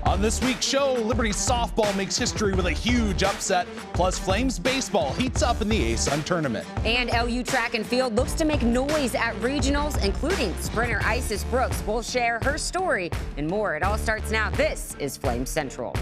On this week's show, Liberty softball makes history with a huge upset, plus Flames baseball heats up in the ASUN tournament. And LU track and field looks to make noise at regionals, including sprinter Isis Brooks will share her story and more. It all starts now. This is Flames Central.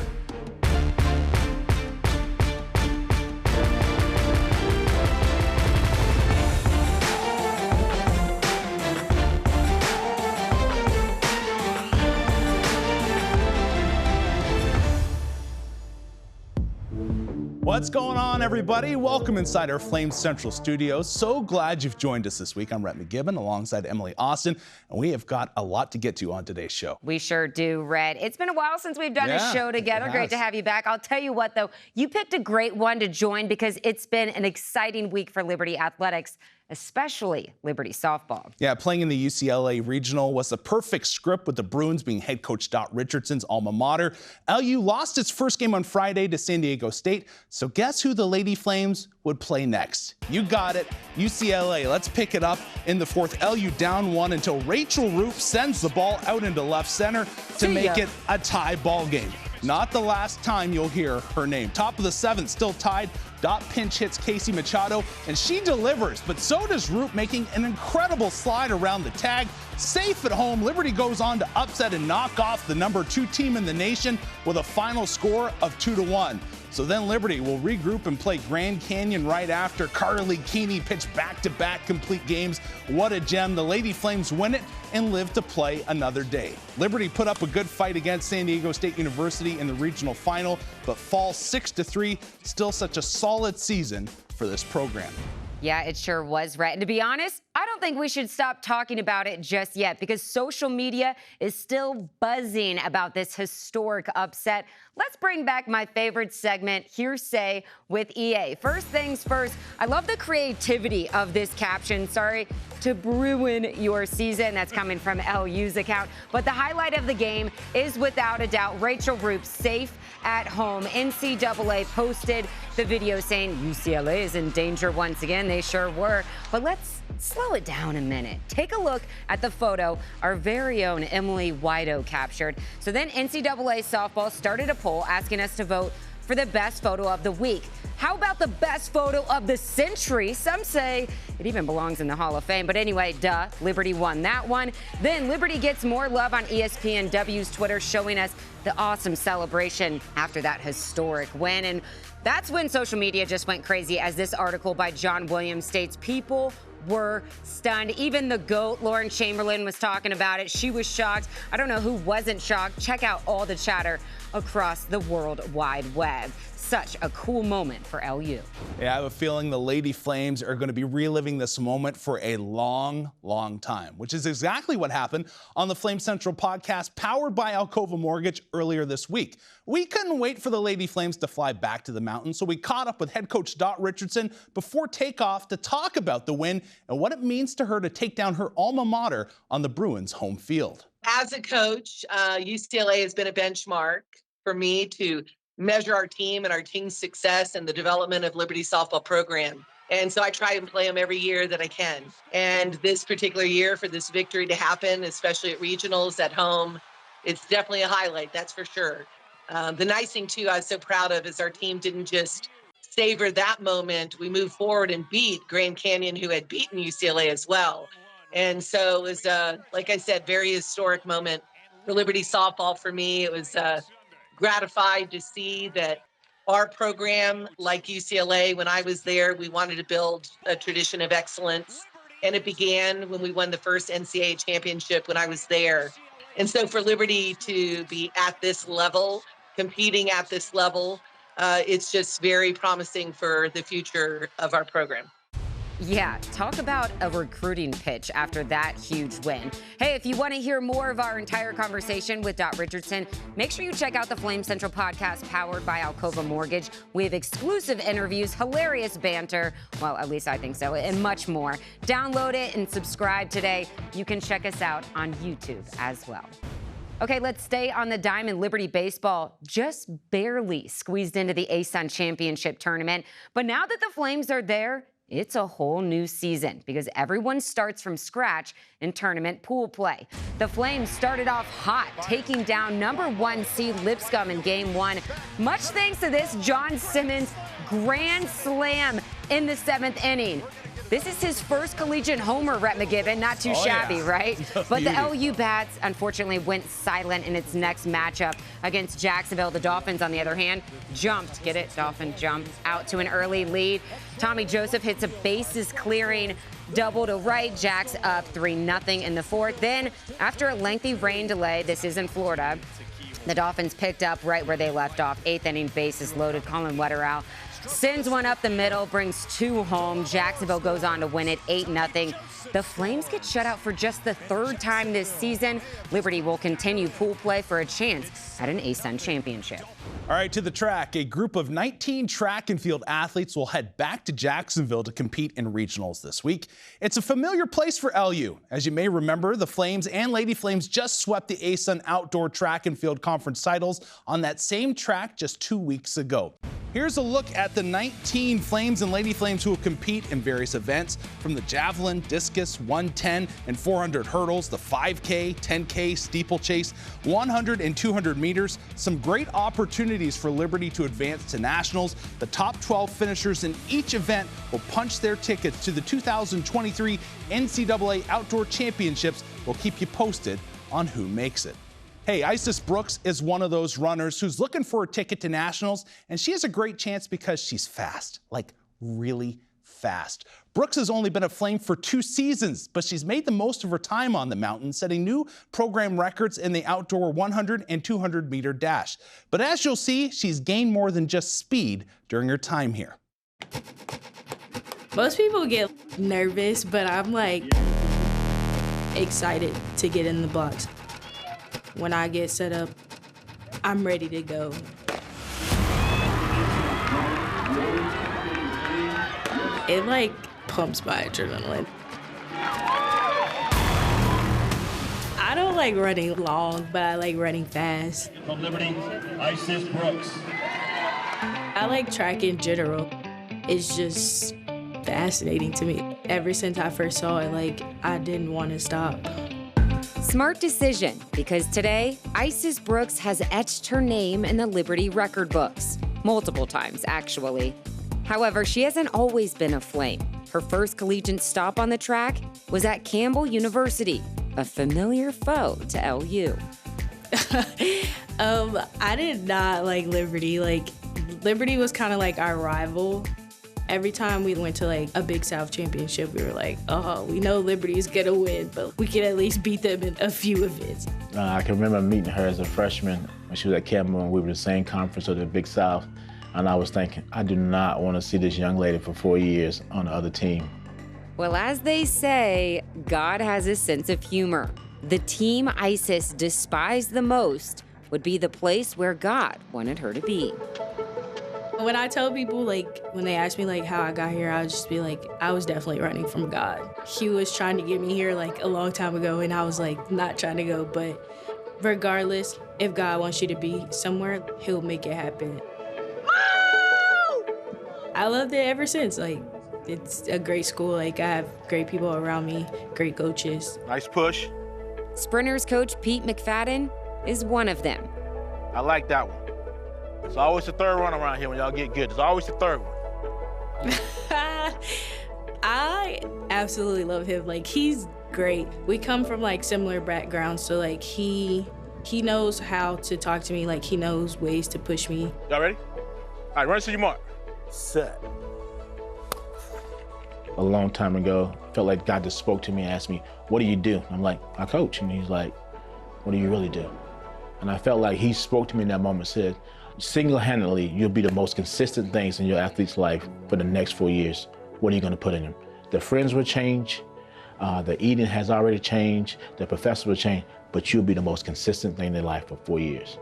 What's going on, everybody? Welcome inside our Flames Central studios. So glad you've joined us this week. I'm Rhett McGibbon alongside Emily Austin, and we have got a lot to get to on today's show. We sure do, Rhett. It's been a while since we've done a show together. Great to have you back. I'll tell you what, though, you picked a great one to join because it's been an exciting week for Liberty athletics, especially Liberty softball. Yeah, playing in the UCLA regional was the perfect script, with the Bruins being head coach Dot Richardson's alma mater. LU lost its first game on Friday to San Diego State, so guess who the Lady Flames would play next? You got it, UCLA. Let's pick it up in the fourth. LU down one until Rachel Roop sends the ball out into left center to make it a tie ball game. Not the last time you'll hear her name. Top of the seventh, still tied. Dot pinch hits Casey Machado, and she delivers, but so does Roop, making an incredible slide around the tag. Safe at home, Liberty goes on to upset and knock off the number 2 team in the nation with a final score of 2-1. So then Liberty will regroup and play Grand Canyon right after. Carly Keeney pitched back-to-back complete games. What a gem. The Lady Flames win it and live to play another day. Liberty put up a good fight against San Diego State University in the regional final, but falls 6-3. Still such a solid season for this program. Yeah, it sure was, Rhett. And to be honest, I don't think we should stop talking about it just yet because social media is still buzzing about this historic upset. Let's bring back my favorite segment, Hearsay with EA. First things first, I love the creativity of this caption. Sorry to ruin your season. That's coming from LU's account. But the highlight of the game is without a doubt Rachel Roop safe at home. NCAA posted the video saying UCLA is in danger once again. They sure were. But let's slow it down a minute. Take a look at the photo our very own Emily Wido captured. So then NCAA softball started a poll asking us to vote for the best photo of the week. How about the best photo of the century? Some say it even belongs in the Hall of Fame. But anyway, duh, Liberty won that one. Then Liberty gets more love on ESPNW's Twitter, showing us the awesome celebration after that historic win. And that's when social media just went crazy, as this article by John Williams states people were stunned. Even the GOAT, Lauren Chamberlain, was talking about it. She was shocked. I don't know who wasn't shocked. Check out all the chatter across the World Wide Web. Such a cool moment for LU. Yeah, I have a feeling the Lady Flames are going to be reliving this moment for a long, long time, which is exactly what happened on the Flame Central podcast powered by Alcova Mortgage earlier this week. We couldn't wait for the Lady Flames to fly back to the mountains, so we caught up with head coach Dot Richardson before takeoff to talk about the win and what it means to her to take down her alma mater on the Bruins' home field. As a coach, UCLA has been a benchmark for me to measure our team and our team's success and the development of Liberty softball program. And so I try and play them every year that I can. And this particular year, for this victory to happen, especially at regionals at home, it's definitely a highlight, that's for sure. The nice thing, too, I was so proud of is our team didn't just savor that moment. We moved forward and beat Grand Canyon, who had beaten UCLA as well. And so it was, like I said, very historic moment for Liberty softball for me. It was gratified to see that our program, like UCLA, when I was there, we wanted to build a tradition of excellence. And it began when we won the first NCAA championship when I was there. And so for Liberty to be at this level, competing at this level, it's just very promising for the future of our program. Yeah, talk about a recruiting pitch after that huge win. Hey, if you want to hear more of our entire conversation with Dot Richardson, make sure you check out the Flame Central podcast powered by Alcova Mortgage. We have exclusive interviews, hilarious banter, well, at least I think so, and much more. Download it and subscribe today. You can check us out on YouTube as well. Okay, let's stay on the diamond. Liberty baseball just barely squeezed into the ASUN championship tournament. But now that the Flames are there, It's a whole new season because everyone starts from scratch in tournament pool play. The Flames started off hot, taking down #1 seed Lipscomb in Game 1, much thanks to this John Simmons grand slam in the 7th inning. This is his first collegiate homer, Rhett McGibbon. Not too shabby, right? But the LU Bats, unfortunately, went silent in its next matchup against Jacksonville. The Dolphins, on the other hand, jumped. Get it? Dolphin jumped out to an early lead. Tommy Joseph hits a bases-clearing double to right. Jacks up 3-0 in the 4th. Then, after a lengthy rain delay, this is in Florida, the Dolphins picked up right where they left off. 8th inning, bases loaded. Colin Wetterau sends one up the middle, brings 2 home. Jacksonville goes on to win it 8-0. The Flames get shut out for just the 3rd time this season. Liberty will continue pool play for a chance at an ASUN championship. All right, to the track. A group of 19 track and field athletes will head back to Jacksonville to compete in regionals this week. It's a familiar place for LU. As you may remember, the Flames and Lady Flames just swept the ASUN Outdoor Track and Field Conference titles on that same track just 2 weeks ago. Here's a look at the 19 Flames and Lady Flames who will compete in various events, from the javelin, discus, 110 and 400 hurdles, the 5K, 10K, steeplechase, 100 and 200 meters. Some great opportunities for Liberty to advance to nationals. The top 12 finishers in each event will punch their tickets to the 2023 NCAA Outdoor Championships. We'll keep you posted on who makes it. Hey, Isis Brooks is one of those runners who's looking for a ticket to nationals, and she has a great chance because she's fast, like really fast. Brooks has only been a Flame for 2 seasons, but she's made the most of her time on the mountain, setting new program records in the outdoor 100 and 200 meter dash. But as you'll see, she's gained more than just speed during her time here. Most people get nervous, but I'm like excited to get in the blocks. When I get set up, I'm ready to go. It like pumps my adrenaline. I don't like running long, but I like running fast. From Liberty, Isis Brooks. I like track in general. It's just fascinating to me. Ever since I first saw it, like, I didn't want to stop. Smart decision, because today, Isis Brooks has etched her name in the Liberty record books. Multiple times, actually. However, she hasn't always been a Flame. Her first collegiate stop on the track was at Campbell University, a familiar foe to LU. I did not like Liberty. Like, Liberty was kind of like our rival. Every time we went to like a Big South championship, we were like, oh, we know Liberty's gonna win, but we can at least beat them in a few events. I can remember meeting her as a freshman when she was at Campbell, and we were the same conference of the Big South. And I was thinking, I do not want to see this young lady for 4 years on the other team. Well, as they say, God has a sense of humor. The team Isis despised the most would be the place where God wanted her to be. When I tell people, like, when they ask me, like, how I got here, I'll just be like, I was definitely running from God. He was trying to get me here, like, a long time ago, and I was, like, not trying to go. But regardless, if God wants you to be somewhere, he'll make it happen. I loved it ever since. Like, it's a great school. Like, I have great people around me, great coaches. Nice push. Sprinters coach Pete McFadden is one of them. I like that one. It's always the third one around here when y'all get good. It's always the third one. I absolutely love him. Like, he's great. We come from, like, similar backgrounds, so, like, he knows how to talk to me. Like, he knows ways to push me. Y'all ready? All right, run to your mark. Set. A long time ago, I felt like God just spoke to me and asked me, what do you do? I'm like, I coach. And he's like, what do you really do? And I felt like he spoke to me in that moment, said, single-handedly, you'll be the most consistent things in your athlete's life for the next 4 years. What are you going to put in them? The friends will change. The eating has already changed. The professor will change. But you'll be the most consistent thing in their life for 4 years.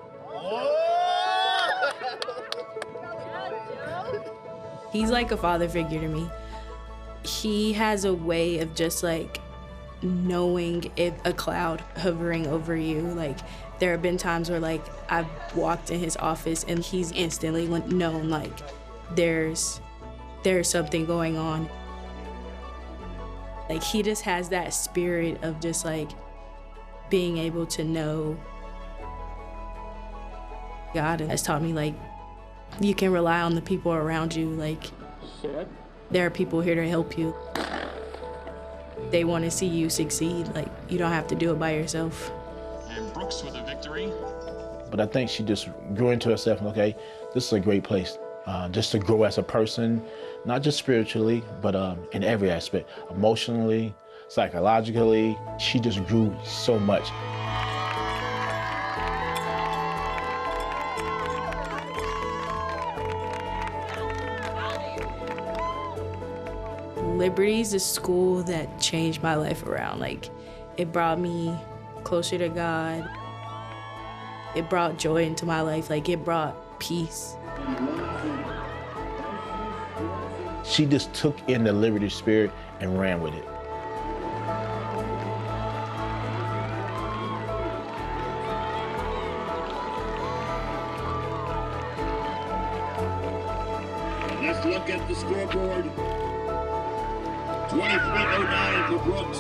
He's like a father figure to me. He has a way of just, like, knowing if a cloud hovering over you. Like, there have been times where, like, I've walked in his office and he's instantly known, like, there's something going on. Like, he just has that spirit of just, like, being able to know. God has taught me, like, you can rely on the people around you. Like, there are people here to help you. They want to see you succeed. Like, you don't have to do it by yourself. And Brooks with a victory. But I think she just grew into herself, and okay, this is a great place just to grow as a person, not just spiritually, but in every aspect, emotionally, psychologically. She just grew so much. Liberty's a school that changed my life around. Like, it brought me closer to God. It brought joy into my life. Like, it brought peace. She just took in the Liberty spirit and ran with it. Let's look at the scoreboard. 23:09 for Brooks.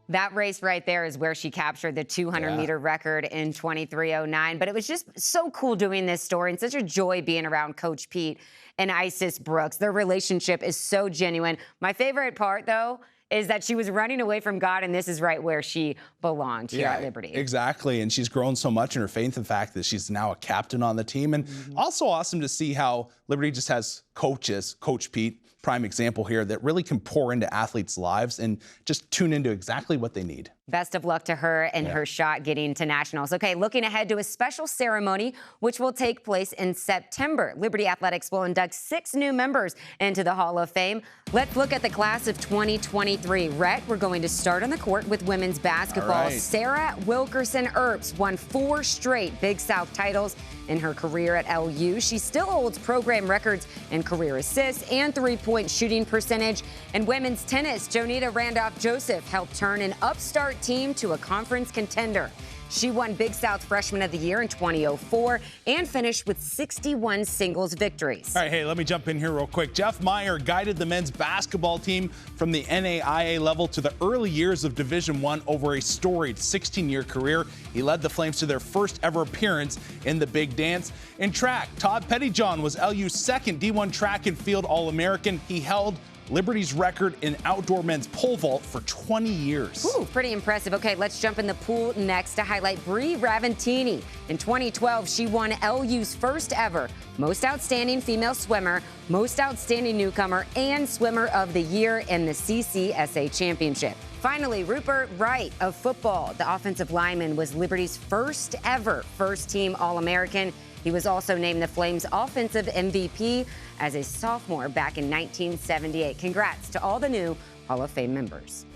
That race right there is where she captured the 200-meter record in 23:09. But it was just so cool doing this story and such a joy being around Coach Pete and Isis Brooks. Their relationship is so genuine. My favorite part, though, is that she was running away from God, and this is right where she belonged here at Liberty. Exactly, and she's grown so much in her faith and fact that she's now a captain on the team. And also awesome to see how Liberty just has coaches, Coach Pete, prime example here, that really can pour into athletes' lives and just tune into exactly what they need. Best of luck to her and her shot getting to nationals. Okay, looking ahead to a special ceremony, which will take place in September. Liberty Athletics will induct 6 new members into the Hall of Fame. Let's look at the class of 2023. Rhett, we're going to start on the court with women's basketball. Sarah Wilkerson Earps won 4 straight Big South titles in her career at LU. She still holds program records in career assists and three-point shooting percentage. And women's tennis, Jonita Randolph-Joseph helped turn an upstart team to a conference contender. She won Big South Freshman of the Year in 2004 and finished with 61 singles victories. All right, hey, let me jump in here real quick. Jeff Meyer guided the men's basketball team from the NAIA level to the early years of Division I over a storied 16-year career. He led the Flames to their first ever appearance in the Big Dance. In track, Todd Pettyjohn was LU's second D1 track and field All-American. He held Liberty's record in outdoor men's pole vault for 20 years. Ooh, pretty impressive. Okay, let's jump in the pool next to highlight Bree Raventini. In 2012, she won LU's first ever Most Outstanding Female Swimmer, Most Outstanding Newcomer, and Swimmer of the Year in the CCSA Championship. Finally, Rupert Wright of football, the offensive lineman, was Liberty's first ever first-team All-American. He was also named the Flames Offensive MVP as a sophomore back in 1978. Congrats to all the new Hall of Fame members.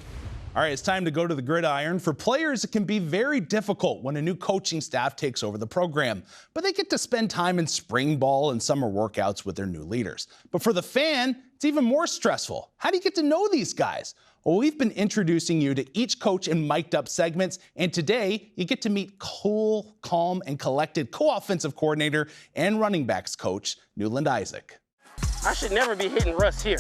All right, it's time to go to the gridiron. For players, it can be very difficult when a new coaching staff takes over the program, but they get to spend time in spring ball and summer workouts with their new leaders. But for the fan, it's even more stressful. How do you get to know these guys? Well, we've been introducing you to each coach in mic'd up segments, and today you get to meet cool, calm, and collected co-offensive coordinator and running backs coach, Newland Isaac. I should never be hitting Russ here.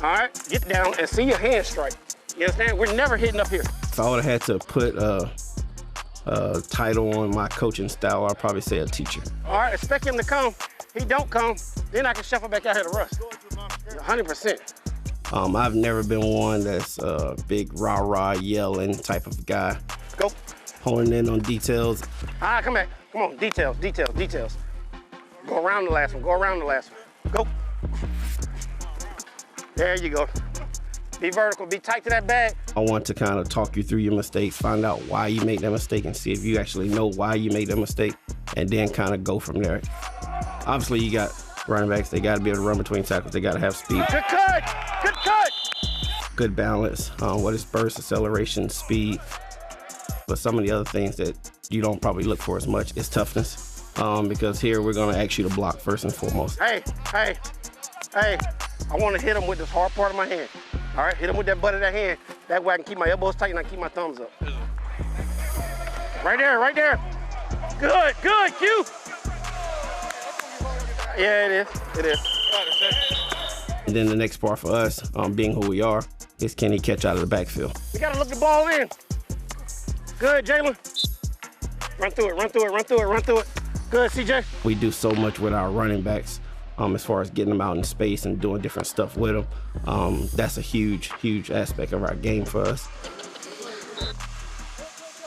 All right, get down and see your hand strike. You understand? We're never hitting up here. If I would have had to put a title on my coaching style, I'd probably say a teacher. All right, expect him to come. He don't come, then I can shuffle back out here to Russ. 100%. I've never been one that's a big rah-rah yelling type of guy. Go. Honing in on details. All right, come back. Come on, details, details, details. Go around the last one, go around the last one. Go. There you go. Be vertical, be tight to that bag. I want to kind of talk you through your mistakes, find out why you made that mistake, and see if you actually know why you made that mistake, and then kind of go from there. Obviously, you got running backs, they got to be able to run between tackles, they got to have speed. Good cut, good cut. Good balance, what is burst, acceleration, speed. But some of the other things that you don't probably look for as much is toughness, because here we're going to ask you to block first and foremost. Hey, I want to hit him with this hard part of my hand. All right, hit him with that butt of that hand. That way I can keep my elbows tight and I can keep my thumbs up. Right there, right there. Good, good, Q. Yeah, it is. And then the next part for us, being who we are, is can he catch out of the backfield? We gotta look the ball in. Good, Jalen. Run through it, run through it, run through it, run through it. Good, CJ. We do so much with our running backs as far as getting them out in space and doing different stuff with them. That's a huge, huge aspect of our game for us.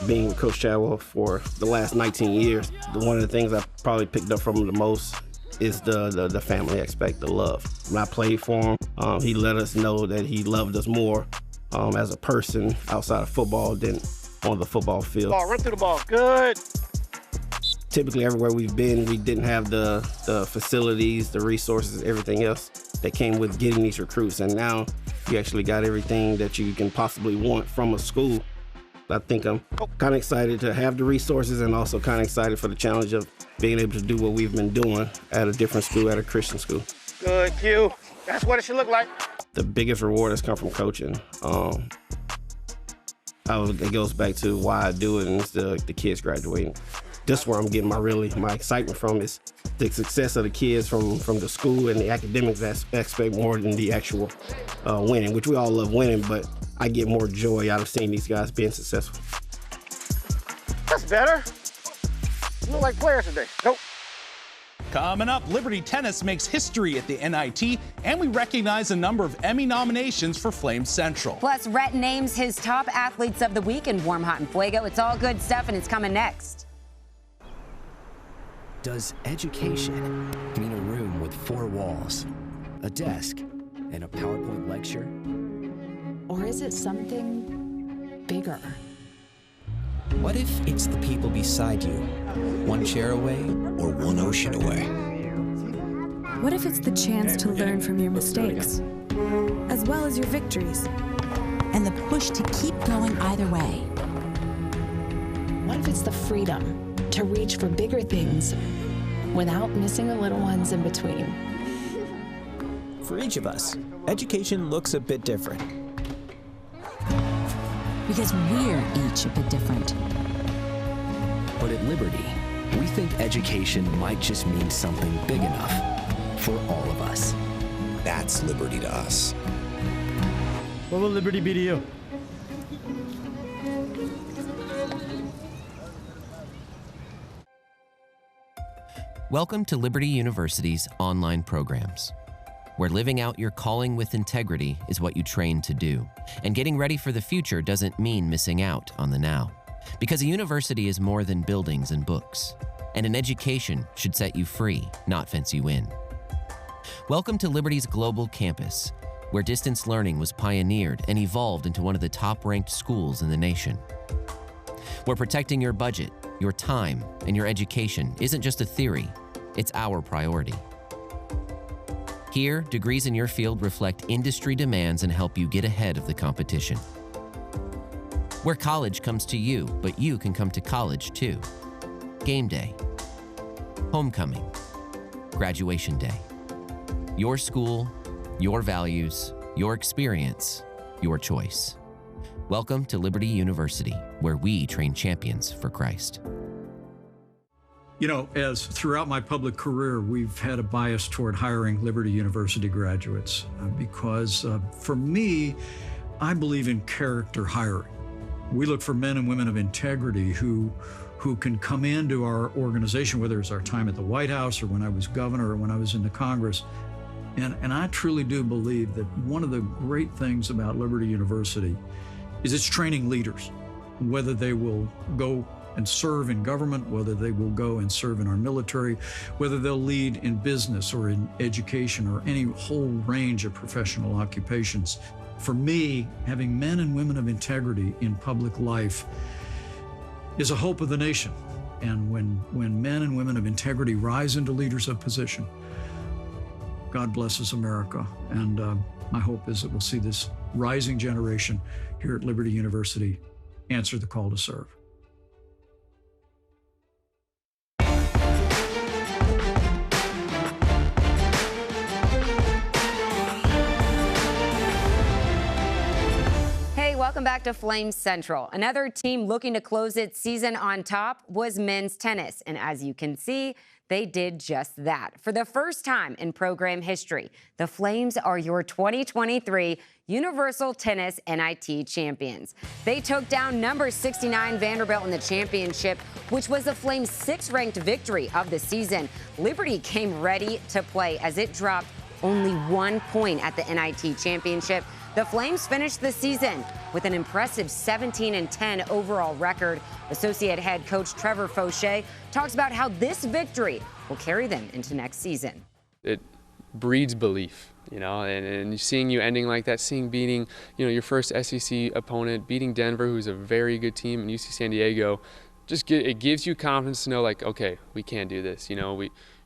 Being with Coach Chadwell for the last 19 years, one of the things I probably picked up from him the most is the family aspect, the love. When I played for him, he let us know that he loved us more as a person outside of football than on the football field. Run through the ball, good. Typically everywhere we've been, we didn't have the facilities, the resources, everything else that came with getting these recruits. And now you actually got everything that you can possibly want from a school. I think I'm kind of excited to have the resources and also kind of excited for the challenge of being able to do what we've been doing at a different school, at a Christian school. Good, Q. That's what it should look like. The biggest reward has come from coaching. It goes back to why I do it, and it's the kids graduating. This is where I'm getting my excitement from, is the success of the kids from the school and the academics aspect more than the actual winning, which we all love winning, but I get more joy out of seeing these guys being successful. That's better. You look like players today. Nope. Coming up, Liberty Tennis makes history at the NIT, and we recognize a number of Emmy nominations for Flame Central. Plus, Rhett names his top athletes of the week in Warm, Hot, and Fuego. It's all good stuff, and it's coming next. Does education mean a room with 4 walls, a desk, and a PowerPoint lecture? Or is it something bigger? What if it's the people beside you, 1 chair away or 1 ocean away? What if it's the chance to learn from your mistakes, as well as your victories? And the push to keep going either way. What if it's the freedom to reach for bigger things without missing the little ones in between? For each of us, education looks a bit different. Because we're each a bit different. But at Liberty, we think education might just mean something big enough for all of us. That's Liberty to us. What will Liberty be to you? Welcome to Liberty University's online programs, where living out your calling with integrity is what you train to do. And getting ready for the future doesn't mean missing out on the now. Because a university is more than buildings and books. And an education should set you free, not fence you in. Welcome to Liberty's global campus, where distance learning was pioneered and evolved into one of the top-ranked schools in the nation. Where protecting your budget, your time, and your education isn't just a theory, it's our priority. Here, degrees in your field reflect industry demands and help you get ahead of the competition. Where college comes to you, but you can come to college too. Game day, homecoming, graduation day. Your school, your values, your experience, your choice. Welcome to Liberty University, where we train champions for Christ. You know, as throughout my public career, we've had a bias toward hiring Liberty University graduates because for me, I believe in character hiring. We look for men and women of integrity who can come into our organization, whether it's our time at the White House or when I was governor or when I was in the Congress. And I truly do believe that one of the great things about Liberty University is it's training leaders, whether they will go and serve in government, whether they will go and serve in our military, whether they'll lead in business or in education or any whole range of professional occupations. For me, having men and women of integrity in public life is a hope of the nation. And when men and women of integrity rise into leaders of position, God blesses America. And my hope is that we'll see this rising generation here at Liberty University answer the call to serve. Welcome back to Flames Central. Another team looking to close its season on top was men's tennis. And as you can see, they did just that. For the first time in program history, the Flames are your 2023 Universal Tennis NIT champions. They took down number 69 Vanderbilt in the championship, which was the Flames' 6th-ranked victory of the season. Liberty came ready to play as it dropped only 1 point at the NIT championship. The Flames finished the season with an impressive 17-10 overall record. Associate head coach Trevor Fauché talks about how this victory will carry them into next season. It breeds belief, and seeing you ending like that, beating, your first SEC opponent, beating Denver, who's a very good team, and UC San Diego, it gives you confidence to know, like, okay, we can do this,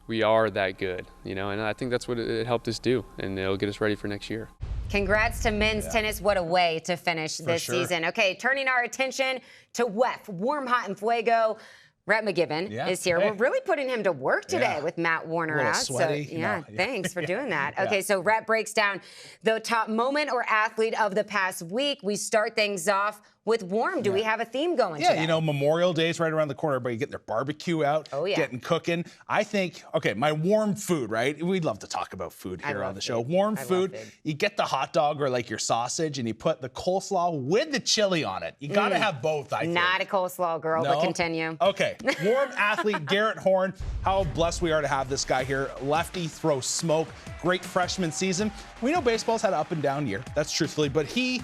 we are that good, and I think that's what it helped us do, and it'll get us ready for next year. Congrats to men's tennis. What a way to finish this season. Okay, turning our attention to WEF, Warm, Hot, and Fuego. Rhett McGibbon is here. We're really putting him to work today with Matt Warner out. Sweaty. So, thanks for doing that. Okay, so Rhett breaks down the top moment or athlete of the past week. We start things off with Warm. Do we have a theme going today? Memorial Day's right around the corner. Everybody getting their barbecue out, getting cooking. I think, my warm food, right? We'd love to talk about food here on the show. Warm food, you get the hot dog or like your sausage and you put the coleslaw with the chili on it. You got to have both, I think. Not a coleslaw girl, but continue. Okay, Warm athlete Garrett Horn. How blessed we are to have this guy here. Lefty, throws smoke. Great freshman season. We know baseball's had an up and down year. That's truthfully, but he,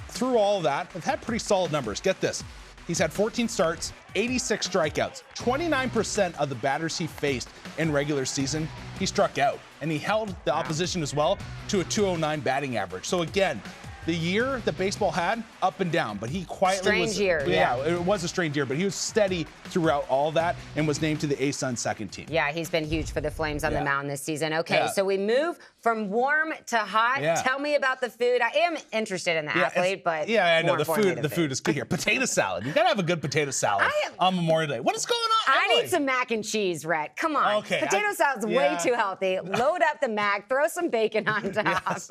through all of that, have had pretty solid numbers. Get this. He's had 14 starts, 86 strikeouts, 29% of the batters he faced in regular season, he struck out. And he held the opposition as well to a .209 batting average. So again, the year that baseball had, up and down, but he quietly strange year. Yeah, it was a strange year, but he was steady throughout all that and was named to the A-Sun's second team. Yeah, he's been huge for the Flames on the mound this season. Okay, so we move from warm to hot. Tell me about the food. I am interested in the athlete, but I know the food is good here. Potato salad. You gotta have a good potato salad on Memorial Day. What is going on? I need some mac and cheese, Rhett. Come on. Okay, potato salad's way too healthy. Load up the mac, throw some bacon on top.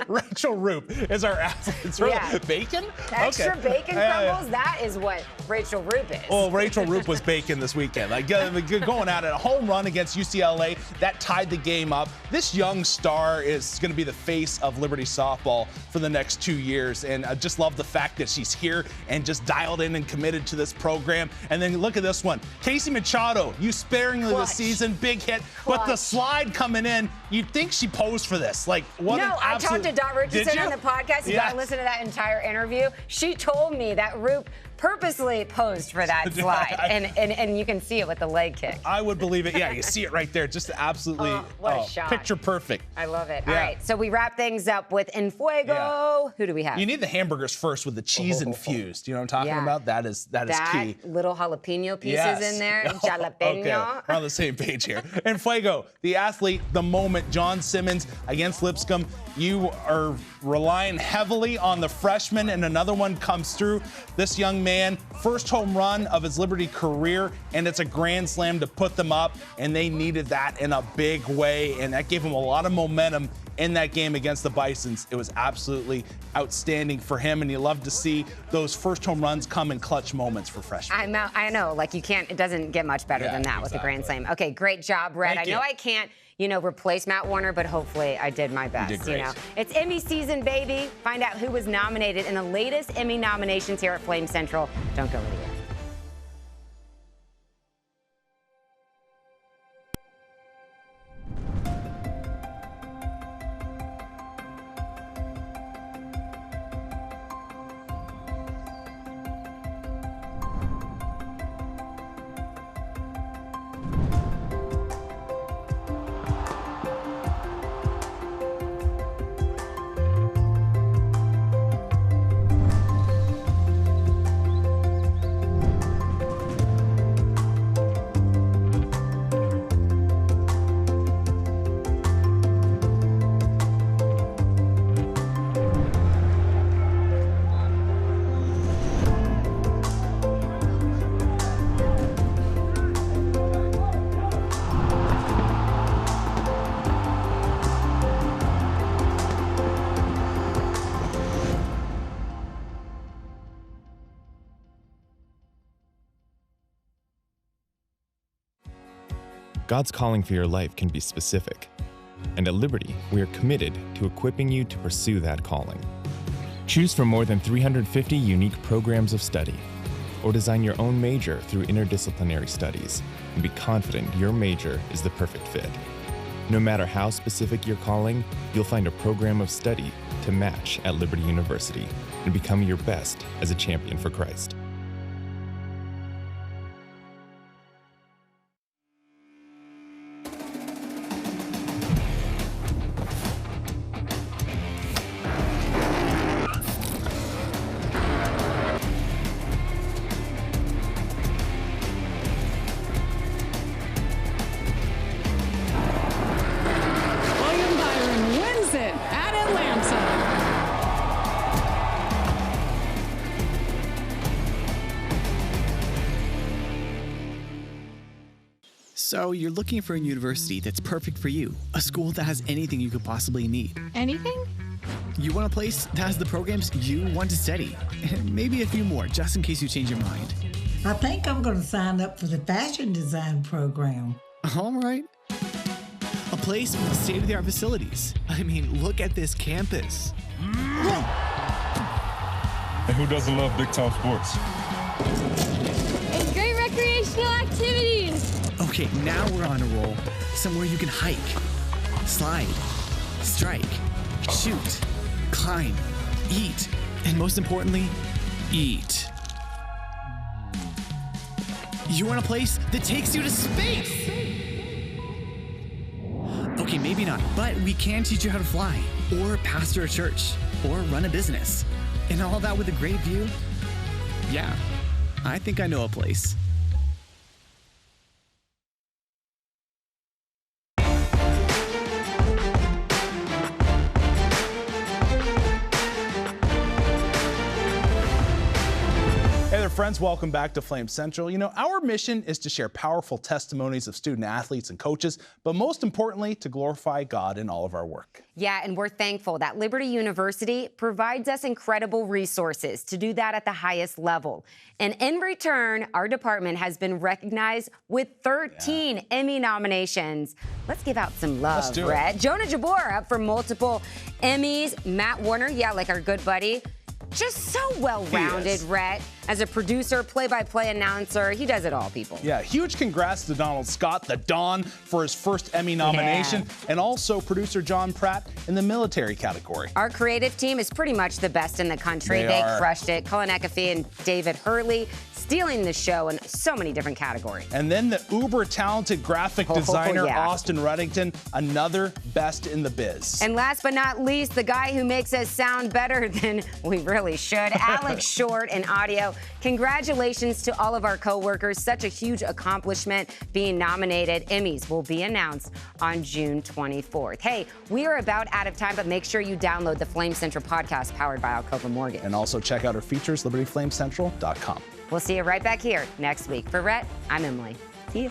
Rachel Roop is our athlete. Bacon? Extra bacon crumbles. That is what Rachel Roop is. Well, Rachel Roop was bacon this weekend. Like going at it, a home run against UCLA that tied the game up. This young star is going to be the face of Liberty softball for the next 2 years, and I just love the fact that she's here and just dialed in and committed to this program. And then look at this one, Casey Machado, you sparingly this season, big hit, but the slide coming in, you'd think she posed for this. Like what? No, I talked to Dot Richardson on the podcast. You got to listen to that entire interview. She told me that Roop purposely posed for that slide, and you can see it with the leg kick. I would believe it. Yeah, you see it right there. Just absolutely what a shot. Picture perfect. I love it. All right, so we wrap things up with En Fuego. Who do we have? You need the hamburgers first with the cheese infused. You know what I'm talking about? That is key. Little jalapeno pieces in there. Jalapeno. Okay, we're on the same page here. En Fuego, the athlete, the moment, John Simmons against Lipscomb. You are relying heavily on the freshman, and another one comes through. This young man, first home run of his Liberty career, and it's a grand slam to put them up, and they needed that in a big way, and that gave them a lot of momentum in that game against the Bisons. It was absolutely outstanding for him, and you love to see those first home runs come in clutch moments for freshmen. I know, like it doesn't get much better than that with the grand slam. Okay, great job, Rhett. I know I can't replace Matt Warner, but hopefully I did my best. You did great. It's Emmy season, baby. Find out who was nominated in the latest Emmy nominations here at Flame Central. Don't go anywhere. God's calling for your life can be specific. And at Liberty, we are committed to equipping you to pursue that calling. Choose from more than 350 unique programs of study, or design your own major through interdisciplinary studies, and be confident your major is the perfect fit. No matter how specific your calling, you'll find a program of study to match at Liberty University and become your best as a champion for Christ. So you're looking for a university that's perfect for you, a school that has anything you could possibly need. Anything? You want a place that has the programs you want to study, and maybe a few more, just in case you change your mind. I think I'm going to sign up for the fashion design program. All right. A place with state-of-the-art facilities. I mean, look at this campus. And who doesn't love big-time sports? And great recreational activities. Okay, now we're on a roll. Somewhere you can hike, slide, strike, shoot, climb, eat, and most importantly, eat. You want a place that takes you to space? Okay, maybe not, but we can teach you how to fly, or pastor a church, or run a business. And all that with a great view? Yeah, I think I know a place. Friends, welcome back to Flame Central. You know, our mission is to share powerful testimonies of student athletes and coaches, but most importantly, to glorify God in all of our work. Yeah, and we're thankful that Liberty University provides us incredible resources to do that at the highest level. And in return, our department has been recognized with 13 Emmy nominations. Let's give out some love, Brett. Jonah Jabor up for multiple Emmys. Matt Warner, like our good buddy. Just so well-rounded, Rhett. As a producer, play-by-play announcer, he does it all, people. Yeah, huge congrats to Donald Scott, the Don, for his first Emmy nomination, and also producer John Pratt in the military category. Our creative team is pretty much the best in the country. They crushed it. Colin Ecafee and David Hurley stealing the show in so many different categories. And then the uber-talented graphic designer, Austin Reddington, another best in the biz. And last but not least, the guy who makes us sound better than we really should, Alex Short in audio. Congratulations to all of our co-workers. Such a huge accomplishment being nominated. Emmys will be announced on June 24th. Hey, we are about out of time, but make sure you download the Flame Central podcast powered by Alcova Mortgage. And also check out our features, libertyflamecentral.com. We'll see you right back here next week. For Rhett, I'm Emily. See you.